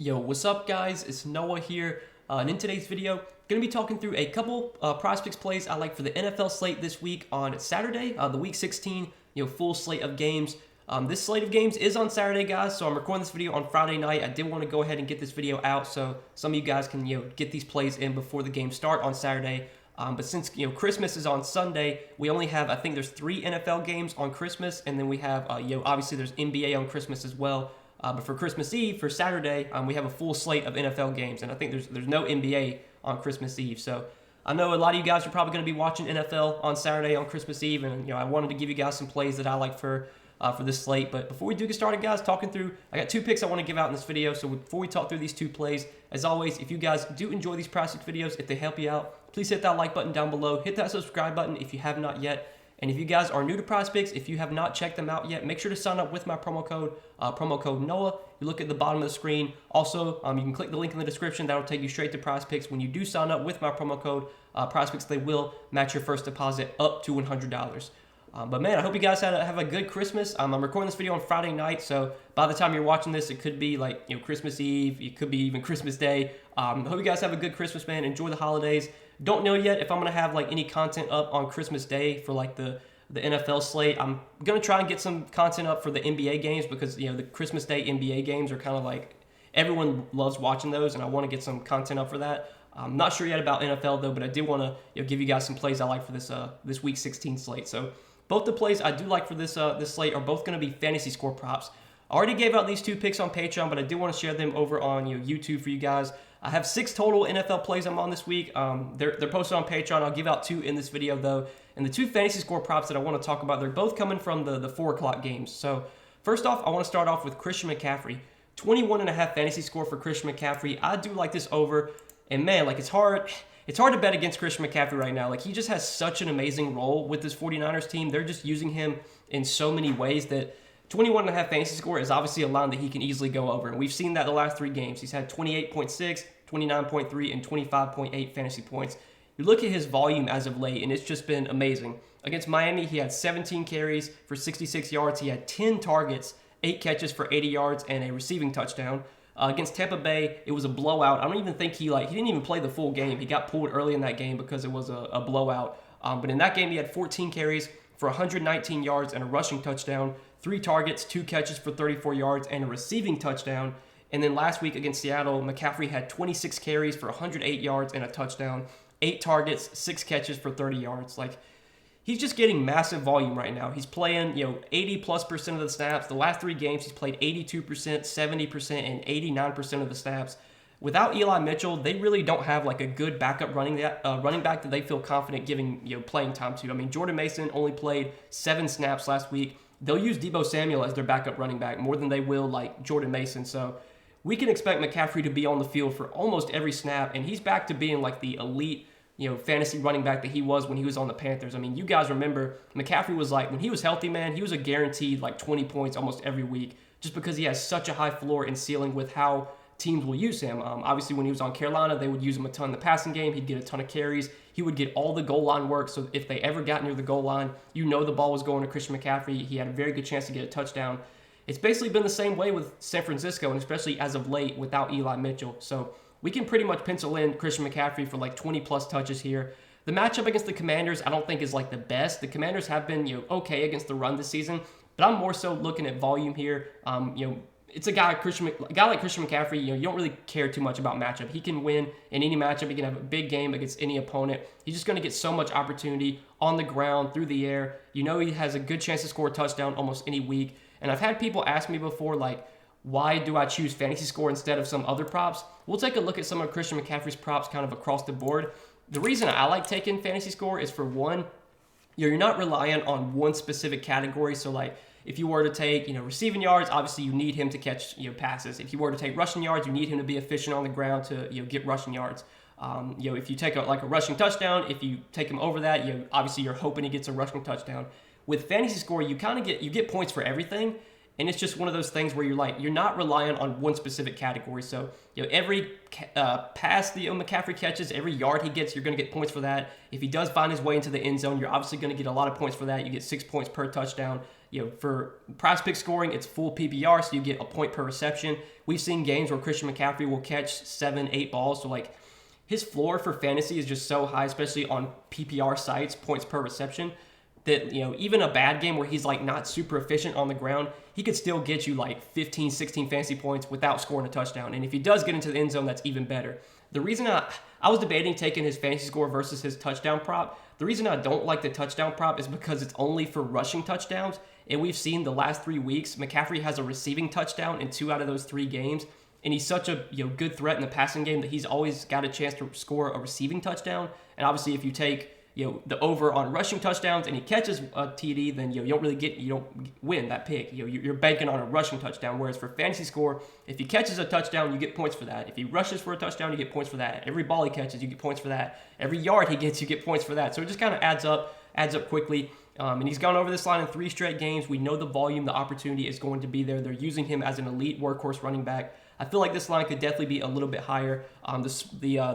Yo, what's up guys? It's Noah here, and in today's video, going to be talking through a couple Prizepicks plays I like for the NFL slate this week on Saturday, the Week 16, full slate of games. This slate of games is on Saturday, guys, so I'm recording this video on Friday night. I did want to go ahead and get this video out so some of you guys can, get these plays in before the games start on Saturday. But since, Christmas is on Sunday, we only have, I think there's 3 NFL games on Christmas, and then we have, obviously there's NBA on Christmas as well. But for Christmas Eve, for Saturday, we have a full slate of NFL games, and I think there's no NBA on Christmas Eve. So I know a lot of you guys are probably going to be watching NFL on Saturday on Christmas Eve, and I wanted to give you guys some plays that I like for this slate. But before we do get started, guys, I got 2 picks I want to give out in this video. So before we talk through these 2 plays, as always, if you guys do enjoy these Prizepicks videos, if they help you out, please hit that like button down below. Hit that subscribe button if you have not yet. And if you guys are new to Prizepicks, if you have not checked them out yet, make sure to sign up with my promo code Noah. You look at the bottom of the screen. Also, you can click the link in the description. That'll take you straight to Prizepicks. When you do sign up with my promo code Prizepicks, they will match your first deposit up to $100. But man, I hope you guys have a good Christmas. I'm recording this video on Friday night, so by the time you're watching this, it could be like Christmas Eve. It could be even Christmas Day. I hope you guys have a good Christmas, man. Enjoy the holidays. Don't know yet if I'm gonna have like any content up on Christmas Day for like the NFL slate. I'm gonna try and get some content up for the NBA games because the Christmas Day NBA games are kind of like everyone loves watching those, and I want to get some content up for that. I'm not sure yet about NFL though, but I did want to give you guys some plays I like for this Week 16 slate. So both the plays I do like for this slate are both going to be fantasy score props. I already gave out these 2 picks on Patreon, but I do want to share them over on YouTube for you guys. I have 6 total NFL plays I'm on this week. They're posted on Patreon. I'll give out 2 in this video though. And the 2 fantasy score props that I want to talk about, they're both coming from the 4 o'clock games. So first off, I want to start off with Christian McCaffrey. 21.5 fantasy score for Christian McCaffrey. I do like this over. And man, like it's hard to bet against Christian McCaffrey right now. Like he just has such an amazing role with this 49ers team. They're just using him in so many ways that 21.5 fantasy score is obviously a line that he can easily go over. And we've seen that the last 3 games. He's had 28.6, 29.3, and 25.8 fantasy points. You look at his volume as of late, and it's just been amazing. Against Miami, he had 17 carries for 66 yards. He had 10 targets, 8 catches for 80 yards, and a receiving touchdown. Against Tampa Bay, it was a blowout. I don't even think he didn't even play the full game. He got pulled early in that game because it was a blowout. But in that game, he had 14 carries for 119 yards and a rushing touchdown, 3 targets, 2 catches for 34 yards, and a receiving touchdown. And then last week against Seattle, McCaffrey had 26 carries for 108 yards and a touchdown, 8 targets, 6 catches for 30 yards. Like, he's just getting massive volume right now. He's playing, 80+% of the snaps. The last 3 games, he's played 82%, 70%, and 89% of the snaps. Without Eli Mitchell, they really don't have like a good backup running back that they feel confident giving playing time to. I mean, Jordan Mason only played 7 snaps last week. They'll use Deebo Samuel as their backup running back more than they will like Jordan Mason. So we can expect McCaffrey to be on the field for almost every snap, and he's back to being like the elite fantasy running back that he was when he was on the Panthers. I mean, you guys remember McCaffrey was like, when he was healthy, man, he was a guaranteed like 20 points almost every week just because he has such a high floor and ceiling with how teams will use him. Obviously, when he was on Carolina, they would use him a ton in the passing game. He'd get a ton of carries. He would get all the goal line work. So if they ever got near the goal line, the ball was going to Christian McCaffrey. He had a very good chance to get a touchdown. It's basically been the same way with San Francisco, and especially as of late without Eli Mitchell. So we can pretty much pencil in Christian McCaffrey for like 20+ touches here. The matchup against the Commanders, I don't think is like the best. The Commanders have been okay against the run this season, but I'm more so looking at volume here. It's a guy like Christian McCaffrey. You don't really care too much about matchup. He can win in any matchup. He can have a big game against any opponent. He's just going to get so much opportunity on the ground, through the air. He has a good chance to score a touchdown almost any week. And I've had people ask me before, like, why do I choose fantasy score instead of some other props? We'll take a look at some of Christian McCaffrey's props kind of across the board. The reason I like taking fantasy score is, for one, you're not reliant on one specific category. So like if you were to take, receiving yards, obviously you need him to catch, passes. If you were to take rushing yards, you need him to be efficient on the ground to, get rushing yards. If you take a rushing touchdown, if you take him over that, obviously you're hoping he gets a rushing touchdown. With fantasy score, you get points for everything. And it's just one of those things where you're not relying on one specific category. So, every pass that McCaffrey catches, every yard he gets, you're going to get points for that. If he does find his way into the end zone, you're obviously going to get a lot of points for that. You get 6 points per touchdown. For Prizepicks scoring, it's full PPR, so you get a point per reception. We've seen games where Christian McCaffrey will catch 7, 8 balls. So, his floor for fantasy is just so high, especially on PPR sites, points per reception, that, even a bad game where he's not super efficient on the ground, he could still get you 15, 16 fantasy points without scoring a touchdown. And if he does get into the end zone, that's even better. The reason I was debating taking his fantasy score versus his touchdown prop. The reason I don't like the touchdown prop is because it's only for rushing touchdowns. And we've seen the last 3 weeks, McCaffrey has a receiving touchdown in 2 out of those 3 games. And he's such a good threat in the passing game that he's always got a chance to score a receiving touchdown. And obviously, if you take the over on rushing touchdowns and he catches a TD, then you don't win that pick. You're banking on a rushing touchdown. Whereas for fantasy score, if he catches a touchdown, you get points for that. If he rushes for a touchdown, you get points for that. Every ball he catches, you get points for that. Every yard he gets, you get points for that. So it just kind of adds up quickly. And he's gone over this line in 3 straight games. We know the volume, the opportunity is going to be there. They're using him as an elite workhorse running back. I feel like this line could definitely be a little bit higher. The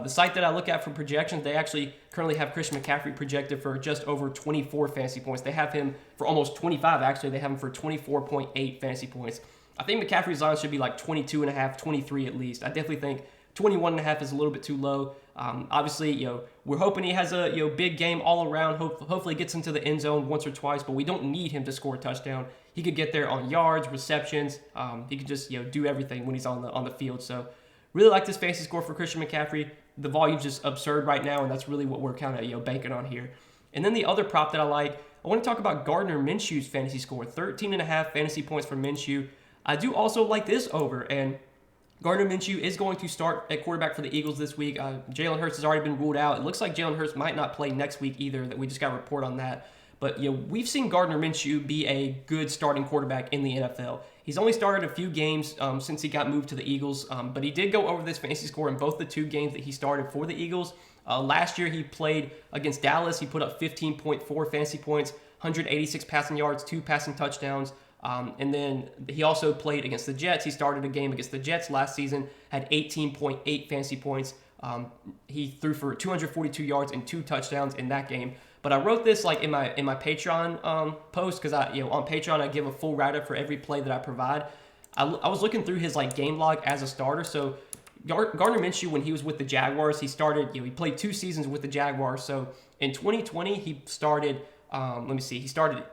site that I look at for projections, they actually currently have Christian McCaffrey projected for just over 24 fantasy points. They have him for almost 25, actually. They have him for 24.8 fantasy points. I think McCaffrey's line should be 22.5, 23 at least. I definitely think 21.5 is a little bit too low. Obviously, we're hoping he has a big game all around. Hopefully gets into the end zone once or twice, but we don't need him to score a touchdown. He could get there on yards, receptions. He could just do everything when he's on the field. So really like this fantasy score for Christian McCaffrey. The volume's just absurd right now, and that's really what we're kind of banking on here. And then the other prop that I want to talk about Gardner Minshew's fantasy score, 13.5 fantasy points for Minshew. I do also like this over, and Gardner Minshew is going to start at quarterback for the Eagles this week. Jalen Hurts has already been ruled out. It looks like Jalen Hurts might not play next week either. That we just got a report on that. But we've seen Gardner Minshew be a good starting quarterback in the NFL. He's only started a few games since he got moved to the Eagles, but he did go over this fantasy score in both the 2 games that he started for the Eagles. Last year he played against Dallas. He put up 15.4 fantasy points, 186 passing yards, 2 passing touchdowns. And then he also played against the Jets. He started a game against the Jets last season, had 18.8 fantasy points. He threw for 242 yards and 2 touchdowns in that game. But I wrote this in my Patreon post because on Patreon I give a full write-up for every play that I provide. I was looking through his game log as a starter. So Gardner Minshew, when he was with the Jaguars, he started. He played 2 seasons with the Jaguars. So in 2020 he started. He started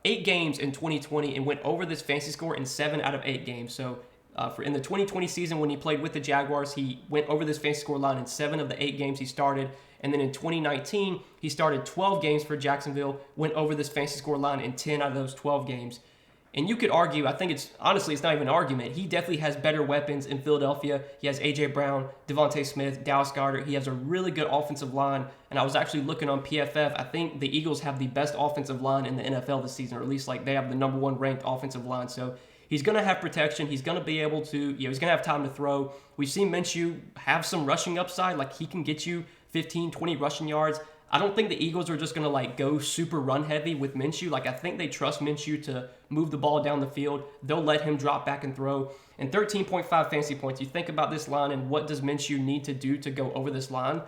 8 games in 2020 and went over this fantasy score in 7 out of 8 games. So in the 2020 season when he played with the Jaguars, he went over this fantasy score line in 7 of the 8 games he started. And then in 2019, he started 12 games for Jacksonville, went over this fantasy score line in 10 out of those 12 games. And you could argue, I think it's not even an argument. He definitely has better weapons in Philadelphia. He has A.J. Brown, Devontae Smith, Dallas Goedert. He has a really good offensive line. And I was actually looking on PFF. I think the Eagles have the best offensive line in the NFL this season, or at least they have the number 1 ranked offensive line. So he's going to have protection. He's going to be able to, he's going to have time to throw. We've seen Minshew have some rushing upside. He can get you 15, 20 rushing yards. I don't think the Eagles are just going to go super run heavy with Minshew. I think they trust Minshew to move the ball down the field. They'll let him drop back and throw. And 13.5 fantasy points. You think about this line and what does Minshew need to do to go over this line.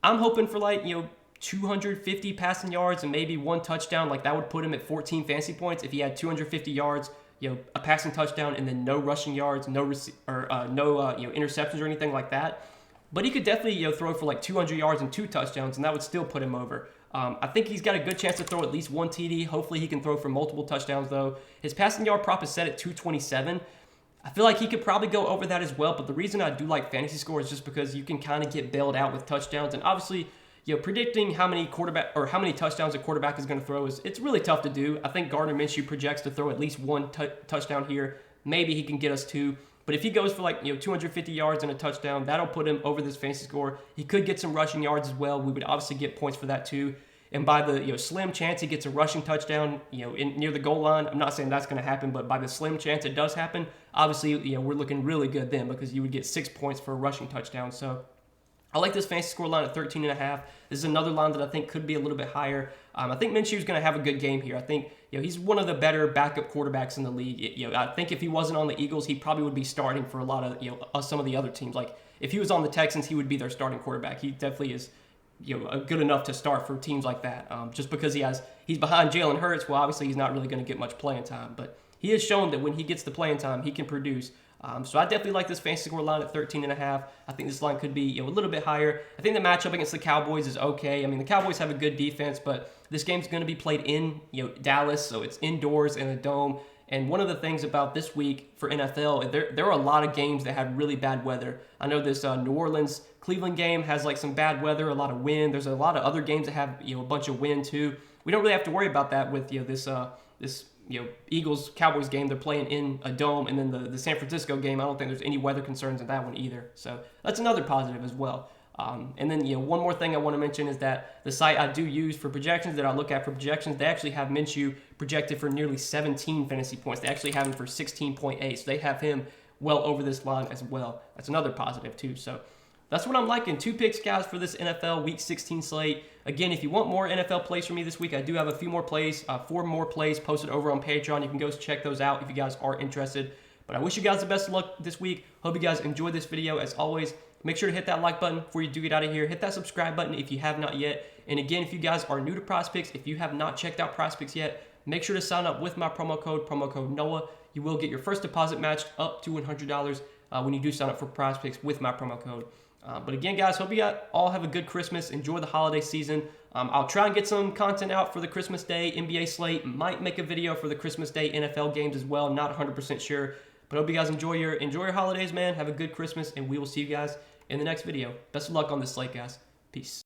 I'm hoping for 250 passing yards and maybe 1 touchdown. That would put him at 14 fantasy points if he had 250 yards, a passing touchdown, and then no rushing yards, no interceptions or anything like that. But he could definitely throw for 200 yards and 2 touchdowns, and that would still put him over. I think he's got a good chance to throw at least 1 TD. Hopefully he can throw for multiple touchdowns, though. His passing yard prop is set at 227. I feel like he could probably go over that as well, but the reason I do like fantasy score is just because you can kind of get bailed out with touchdowns. And obviously, predicting how many touchdowns a quarterback is going to throw it's really tough to do. I think Gardner Minshew projects to throw at least 1 touchdown here. Maybe he can get us 2. But if he goes for 250 yards and a touchdown, that'll put him over this fantasy score. He could get some rushing yards as well. We would obviously get points for that too. And by the slim chance he gets a rushing touchdown, near the goal line, I'm not saying that's going to happen, but by the slim chance it does happen, obviously we're looking really good then because you would get 6 points for a rushing touchdown. So I like this fantasy score line at 13.5. This is another line that I think could be a little bit higher. I think Minshew's going to have a good game here. I think he's one of the better backup quarterbacks in the league. I think if he wasn't on the Eagles, he probably would be starting for a lot of some of the other teams. Like if he was on the Texans, he would be their starting quarterback. He definitely is good enough to start for teams like that. Just because he's behind Jalen Hurts, well, obviously he's not really going to get much playing time, but he has shown that when he gets the playing time, he can produce. So I definitely like this fantasy score line at 13.5. I think this line could be a little bit higher. I think the matchup against the Cowboys is okay. I mean, the Cowboys have a good defense, but this game's going to be played in Dallas, so it's indoors in a dome. And one of the things about this week for NFL, there are a lot of games that have really bad weather. I know this New Orleans-Cleveland game has like some bad weather, a lot of wind. There's a lot of other games that have a bunch of wind too. We don't really have to worry about that with this Eagles-Cowboys game. They're playing in a dome, and then the San Francisco game, I don't think there's any weather concerns in that one either. So that's another positive as well. And then one more thing I want to mention is that the site I do use for projections, that I look at for projections, they actually have Minshew projected for nearly 17 fantasy points. They actually have him for 16.8, so they have him well over this line as well. That's another positive too. So that's what I'm liking. 2 picks, guys, for this NFL Week 16 slate. Again, if you want more NFL plays from me this week, I do have a few more plays, 4 more plays posted over on Patreon. You can go check those out if you guys are interested. But I wish you guys the best of luck this week. Hope you guys enjoyed this video. As always, make sure to hit that like button before you do get out of here. Hit that subscribe button if you have not yet. And again, if you guys are new to Prizepicks, if you have not checked out Prizepicks yet, make sure to sign up with my promo code NOAH. You will get your first deposit matched up to $100 when you do sign up for Prizepicks with my promo code. But again, guys, hope you all have a good Christmas. Enjoy the holiday season. I'll try and get some content out for the Christmas Day NBA slate. Might make a video for the Christmas Day NFL games as well. Not 100% sure. But I hope you guys enjoy your holidays, man. Have a good Christmas, and we will see you guys in the next video. Best of luck on this slate, guys. Peace.